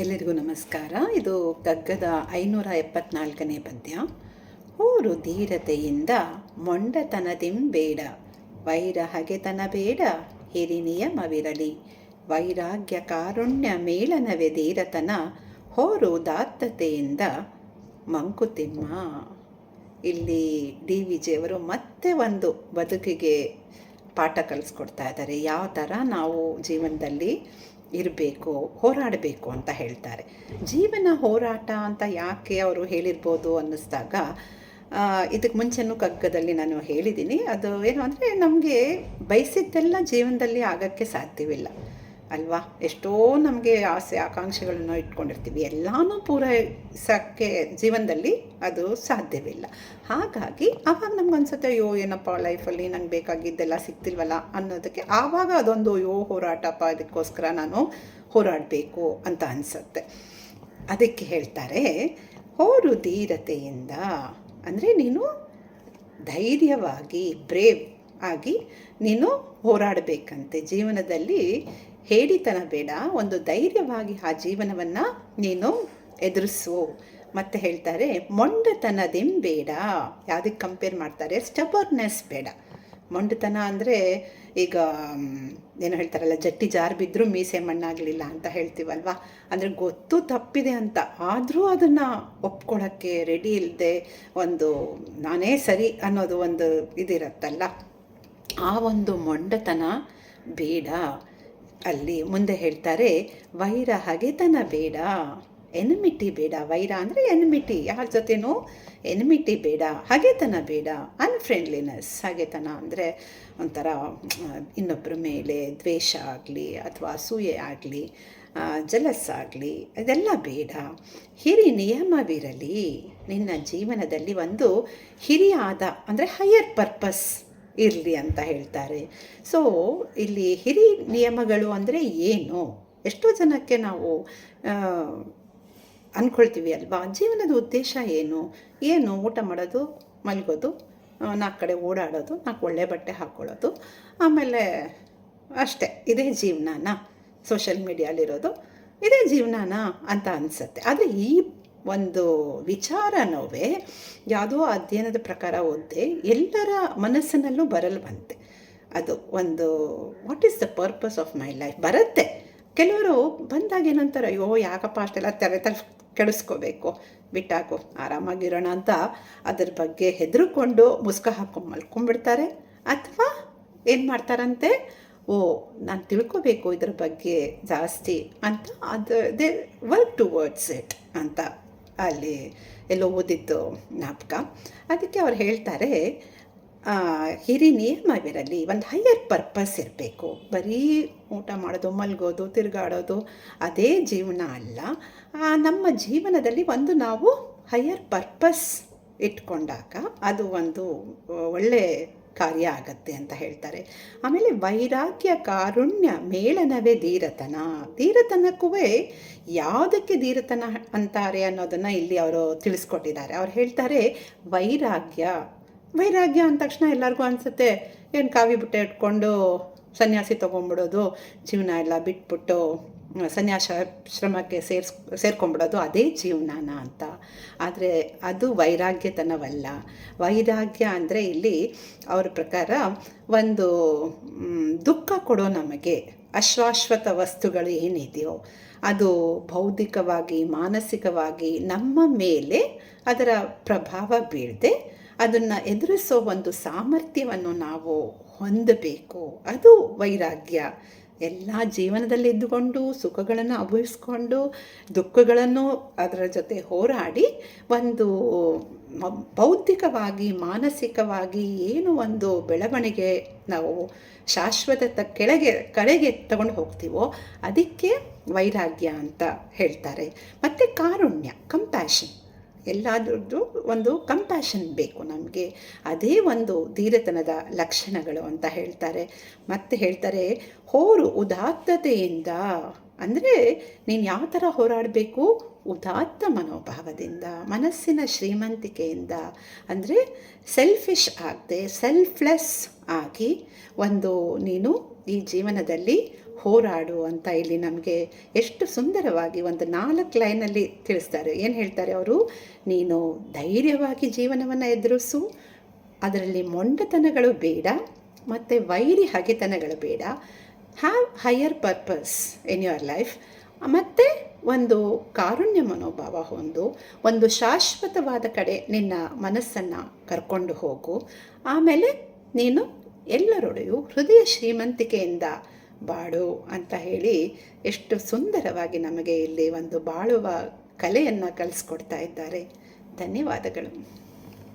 ಎಲ್ಲರಿಗೂ ನಮಸ್ಕಾರ. ಇದು ಕಗ್ಗದ 574ನೇ ಪದ್ಯ. ಹೂರು ಧೀರತೆಯಿಂದ ಮೊಂಡತನದಿಂಬೇಡ, ವೈರ ಹಗೆತನ ಬೇಡ, ಹಿರಿ ನಿಯಮವಿರಲಿ, ವೈರಾಗ್ಯ ಕಾರುಣ್ಯ ಮೇಳನವೆ ಧೀರತನ, ಹೋರು ಉದಾತ್ತತೆಯಿಂದ ಮಂಕುತಿಮ್ಮ. ಇಲ್ಲಿ ಡಿ ವಿ ಜಿಯವರು ಮತ್ತೆ ಒಂದು ಬದುಕಿಗೆ ಪಾಠ ಕಲಿಸ್ಕೊಡ್ತಾ ಇದ್ದಾರೆ. ಯಾವ ಥರ ನಾವು ಜೀವನದಲ್ಲಿ ಇರಬೇಕು, ಹೋರಾಡಬೇಕು ಅಂತ ಹೇಳ್ತಾರೆ. ಜೀವನ ಹೋರಾಟ ಅಂತ ಯಾಕೆ ಅವರು ಹೇಳಿರ್ಬೋದು ಅನ್ನಿಸ್ದಾಗ, ಇದಕ್ಕೆ ಮುಂಚೆನೂ ಕಗ್ಗದಲ್ಲಿ ನಾನು ಹೇಳಿದ್ದೀನಿ. ಅದು ಏನು ಅಂದರೆ, ನಮಗೆ ಬಯಸಿದ್ದೆಲ್ಲ ಜೀವನದಲ್ಲಿ ಆಗೋಕ್ಕೆ ಸಾಧ್ಯವಿಲ್ಲ ಅಲ್ವಾ. ಎಷ್ಟೋ ನಮಗೆ ಆಸೆ ಆಕಾಂಕ್ಷೆಗಳನ್ನು ಇಟ್ಕೊಂಡಿರ್ತೀವಿ, ಎಲ್ಲನೂ ಪೂರೈಸೋಕ್ಕೆ ಜೀವನದಲ್ಲಿ ಅದು ಸಾಧ್ಯವಿಲ್ಲ. ಹಾಗಾಗಿ ಆವಾಗ ನಮ್ಗೆ ಅನ್ಸುತ್ತೆ, ಅಯ್ಯೋ ಏನಪ್ಪ ಲೈಫಲ್ಲಿ ನಂಗೆ ಬೇಕಾಗಿದ್ದೆಲ್ಲ ಸಿಗ್ತಿಲ್ವಲ್ಲ ಅನ್ನೋದಕ್ಕೆ ಆವಾಗ ಅದೊಂದು ಹೋರಾಟಪ್ಪ, ಅದಕ್ಕೋಸ್ಕರ ನಾನು ಹೋರಾಡಬೇಕು ಅಂತ ಅನಿಸುತ್ತೆ. ಅದಕ್ಕೆ ಹೇಳ್ತಾರೆ, ಹೋರು ಧೀರತೆಯಿಂದ ಅಂದರೆ ನೀನು ಧೈರ್ಯವಾಗಿ, ಬ್ರೇವ್ ಆಗಿ ನೀನು ಹೋರಾಡಬೇಕಂತೆ. ಜೀವನದಲ್ಲಿ ಹೇಡಿತನ ಬೇಡ, ಒಂದು ಧೈರ್ಯವಾಗಿ ಆ ಜೀವನವನ್ನು ನೀನು ಎದುರಿಸು. ಮತ್ತು ಹೇಳ್ತಾರೆ, ಮೊಂಡತನದಿಂಬೇಡ. ಯಾವುದಕ್ಕೆ ಕಂಪೇರ್ ಮಾಡ್ತಾರೆ, ಸ್ಟಬರ್ನೆಸ್ ಬೇಡ. ಮೊಂಡತನ ಅಂದರೆ ಈಗ ಏನು ಹೇಳ್ತಾರಲ್ಲ, ಜಟ್ಟಿ ಜಾರು ಬಿದ್ದರೂ ಮೀಸೆ ಮಣ್ಣಾಗಲಿಲ್ಲ ಅಂತ ಹೇಳ್ತೀವಲ್ವ. ಅಂದರೆ ಗೊತ್ತು ತಪ್ಪಿದೆ ಅಂತ ಆದರೂ ಅದನ್ನು ಒಪ್ಕೊಳ್ಳೋಕ್ಕೆ ರೆಡಿ ಇಲ್ಲದೆ, ಒಂದು ನಾನೇ ಸರಿ ಅನ್ನೋದು ಒಂದು ಇದಿರತ್ತಲ್ಲ, ಆ ಒಂದು ಮೊಂಡತನ ಬೇಡ. ಅಲ್ಲಿ ಮುಂದೆ ಹೇಳ್ತಾರೆ, ವೈರ ಹಗೆತನ ಬೇಡ, ಎನಿಮಿಟಿ ಬೇಡ. ವೈರ ಅಂದರೆ ಎನಿಮಿಟಿ, ಯಾರ ಜೊತೆನೂ ಎನಿಮಿಟಿ ಬೇಡ. ಹಗೆತನ ಬೇಡ, ಅನ್ಫ್ರೆಂಡ್ಲಿನೆಸ್. ಹಗೆತನ ಅಂದರೆ ಒಂಥರ ಇನ್ನೊಬ್ಬರ ಮೇಲೆ ದ್ವೇಷ ಆಗಲಿ ಅಥವಾ ಅಸೂಯೆ ಆಗಲಿ, ಜಲಸ್ ಆಗಲಿ, ಇದೆಲ್ಲ ಬೇಡ. ಹಿರಿ ನಿಯಮವಿರಲಿ. ನಿನ್ನ ಜೀವನದಲ್ಲಿ ಒಂದು ಹಿರಿಯಾದ ಅಂದರೆ ಹೈಯರ್ ಪರ್ಪಸ್ ಇರಲಿ ಅಂತ ಹೇಳ್ತಾರೆ. ಸೊ ಇಲ್ಲಿ ಹಿರಿ ನಿಯಮಗಳು ಅಂದರೆ ಏನು? ಎಷ್ಟೋ ಜನಕ್ಕೆ ನಾವು ಅಂದ್ಕೊಳ್ತೀವಿ ಅಲ್ವಾ, ಜೀವನದ ಉದ್ದೇಶ ಏನು ಊಟ ಮಾಡೋದು, ಮಲಗೋದು, 4 ಕಡೆ ಓಡಾಡೋದು, 4 ಒಳ್ಳೆ ಬಟ್ಟೆ ಹಾಕ್ಕೊಳ್ಳೋದು, ಆಮೇಲೆ ಅಷ್ಟೇ, ಇದೇ ಜೀವನನಾ? ಸೋಷಿಯಲ್ ಮೀಡಿಯಾಲಿರೋದು ಇದೇ ಜೀವನನಾ ಅಂತ ಅನಿಸುತ್ತೆ. ಆದರೆ ಈ ಒಂದು ವಿಚಾರನೋವೇ ಯಾವುದೋ ಅಧ್ಯಯನದ ಪ್ರಕಾರ ಓದಿದೆ, ಎಲ್ಲರ ಮನಸ್ಸಿನಲ್ಲೂ ಬರಲ್ವಂತೆ. ಅದು ಒಂದು what is the purpose of my life ಬರುತ್ತೆ. ಕೆಲವರು ಬಂದಾಗ ಏನಂತಾರೆ, ಅಯ್ಯೋ ಯಾಕಪ್ಪ ಅಷ್ಟೆಲ್ಲ ತಲೆ ಕೆಡಿಸ್ಕೋಬೇಕು, ಬಿಟ್ಟಾಕು, ಆರಾಮಾಗಿರೋಣ ಅಂತ ಅದ್ರ ಬಗ್ಗೆ ಹೆದರ್ಕೊಂಡು ಮುಸ್ಕ ಹಾಕೊಂಡು ಮಲ್ಕೊಂಡ್ಬಿಡ್ತಾರೆ. ಅಥವಾ ಏನು ಮಾಡ್ತಾರಂತೆ, ನಾನು ತಿಳ್ಕೊಬೇಕು ಇದ್ರ ಬಗ್ಗೆ ಜಾಸ್ತಿ ಅಂತ, ದೇ ವರ್ಕ್ ಟುವರ್ಡ್ಸ್ ಇಟ್ ಅಂತ ಅಲ್ಲಿ ಎಲ್ಲೋ ಓದಿದ್ದು ಜ್ಞಾಪಕ. ಅದಕ್ಕೆ ಅವ್ರು ಹೇಳ್ತಾರೆ, ಹಿರಿ ನಿಯಮವಿರಲಿ, ಒಂದು ಹೈಯರ್ ಪರ್ಪಸ್ ಇರಬೇಕು. ಬರೀ ಊಟ ಮಾಡೋದು, ಮಲಗೋದು, ತಿರುಗಾಡೋದು ಅದೇ ಜೀವನ ಅಲ್ಲ. ನಮ್ಮ ಜೀವನದಲ್ಲಿ ಒಂದು ನಾವು ಹೈಯರ್ ಪರ್ಪಸ್ ಇಟ್ಕೊಂಡಾಗ ಅದು ಒಂದು ಒಳ್ಳೆ ಕಾರ್ಯ ಆಗತ್ತೆ ಅಂತ ಹೇಳ್ತಾರೆ. ಆಮೇಲೆ ವೈರಾಗ್ಯ ಕಾರುಣ್ಯ ಮೇಳನವೇ ಧೀರತನ. ಧೀರತನಕ್ಕೂ ಯಾವುದಕ್ಕೆ ಧೀರತನ ಅಂತಾರೆ ಅನ್ನೋದನ್ನು ಇಲ್ಲಿ ಅವರು ತಿಳಿಸ್ಕೊಟ್ಟಿದ್ದಾರೆ. ಅವ್ರು ಹೇಳ್ತಾರೆ, ವೈರಾಗ್ಯ ಅಂದ ತಕ್ಷಣ ಎಲ್ಲರಿಗೂ ಅನಿಸುತ್ತೆ, ಏನು ಕಾವಿ ಬುಟ್ಟೆ ಇಟ್ಕೊಂಡು ಸನ್ಯಾಸಿ ತೊಗೊಂಡ್ಬಿಡೋದು, ಜೀವನ ಎಲ್ಲ ಬಿಟ್ಬಿಟ್ಟು ಸನ್ಯಾಸಾಶ್ರಮಕ್ಕೆ ಸೇರ್ಕೊಂಡ್ಬಿಡೋದು ಅದೇ ಜೀವನನ ಅಂತ. ಆದರೆ ಅದು ವೈರಾಗ್ಯತನವಲ್ಲ. ವೈರಾಗ್ಯ ಅಂದರೆ ಇಲ್ಲಿ ಅವರ ಪ್ರಕಾರ ಒಂದು ದುಃಖ ಕೊಡೋ ನಮಗೆ ಅಶಾಶ್ವತ ವಸ್ತುಗಳು ಏನಿದೆಯೋ ಅದು ಬೌದ್ಧಿಕವಾಗಿ, ಮಾನಸಿಕವಾಗಿ ನಮ್ಮ ಮೇಲೆ ಅದರ ಪ್ರಭಾವ ಬೀಳದೆ ಅದನ್ನು ಎದುರಿಸೋ ಒಂದು ಸಾಮರ್ಥ್ಯವನ್ನು ನಾವು ಹೊಂದಬೇಕು. ಅದು ವೈರಾಗ್ಯ. ಎಲ್ಲ ಜೀವನದಲ್ಲಿ ಇದ್ದುಕೊಂಡು ಸುಖಗಳನ್ನು ಅನುಭವಿಸ್ಕೊಂಡು ದುಃಖಗಳನ್ನು ಅದರ ಜೊತೆ ಹೋರಾಡಿ ಒಂದು ಬೌದ್ಧಿಕವಾಗಿ, ಮಾನಸಿಕವಾಗಿ ಏನು ಒಂದು ಬೆಳವಣಿಗೆ ನಾವು ಶಾಶ್ವತ ಕಡೆಗೆ ತಗೊಂಡು ಹೋಗ್ತೀವೋ ಅದಕ್ಕೆ ವೈರಾಗ್ಯ ಅಂತ ಹೇಳ್ತಾರೆ. ಮತ್ತು ಕಾರುಣ್ಯ, ಕಂಪ್ಯಾಷನ್, ಎಲ್ಲಾದ್ರದ್ದು ಒಂದು ಕಂಪ್ಯಾಷನ್ ಬೇಕು ನಮಗೆ. ಅದೇ ಒಂದು ಧೀರತನದ ಲಕ್ಷಣಗಳು ಅಂತ ಹೇಳ್ತಾರೆ. ಮತ್ತು ಹೇಳ್ತಾರೆ, ಹೋರು ಉದಾತ್ತತೆಯಿಂದ. ಅಂದರೆ ನೀನು ಯಾವ ಥರ ಹೋರಾಡಬೇಕು, ಉದಾತ್ತ ಮನೋಭಾವದಿಂದ, ಮನಸ್ಸಿನ ಶ್ರೀಮಂತಿಕೆಯಿಂದ. ಅಂದರೆ ಸೆಲ್ಫಿಶ್ ಆಗದೆ, ಸೆಲ್ಫ್ಲೆಸ್ ಆಗಿ ಒಂದು ನೀನು ಈ ಜೀವನದಲ್ಲಿ ಹೋರಾಡು ಅಂತ ಇಲ್ಲಿ ನಮಗೆ ಎಷ್ಟು ಸುಂದರವಾಗಿ ಒಂದು 4 ಲೈನಲ್ಲಿ ತಿಳಿಸ್ತಾರೆ. ಏನು ಹೇಳ್ತಾರೆ ಅವರು? ನೀನು ಧೈರ್ಯವಾಗಿ ಜೀವನವನ್ನು ಎದುರಿಸು, ಅದರಲ್ಲಿ ಮೊಂಡತನಗಳು ಬೇಡ ಮತ್ತು ವೈರಿ ಹಗೆತನಗಳು ಬೇಡ. Have higher purpose in your life, ಮತ್ತು ಒಂದು ಕಾರುಣ್ಯ ಮನೋಭಾವ ಹೊಂದು ಒಂದು ಶಾಶ್ವತವಾದ ಕಡೆ ನಿನ್ನ ಮನಸ್ಸನ್ನು ಕರ್ಕೊಂಡು ಹೋಗು. ಆಮೇಲೆ ನೀನು ಎಲ್ಲರೊಡೆಯೂ ಹೃದಯ ಶ್ರೀಮಂತಿಕೆಯಿಂದ ಬಾಳು ಅಂತ ಹೇಳಿ ಎಷ್ಟು ಸುಂದರವಾಗಿ ನಮಗೆ ಇಲ್ಲಿ ಒಂದು ಬಾಳುವ ಕಲೆಯನ್ನು ಕಲಿಸ್ಕೊಡ್ತಾ ಇದ್ದಾರೆ. ಧನ್ಯವಾದಗಳು.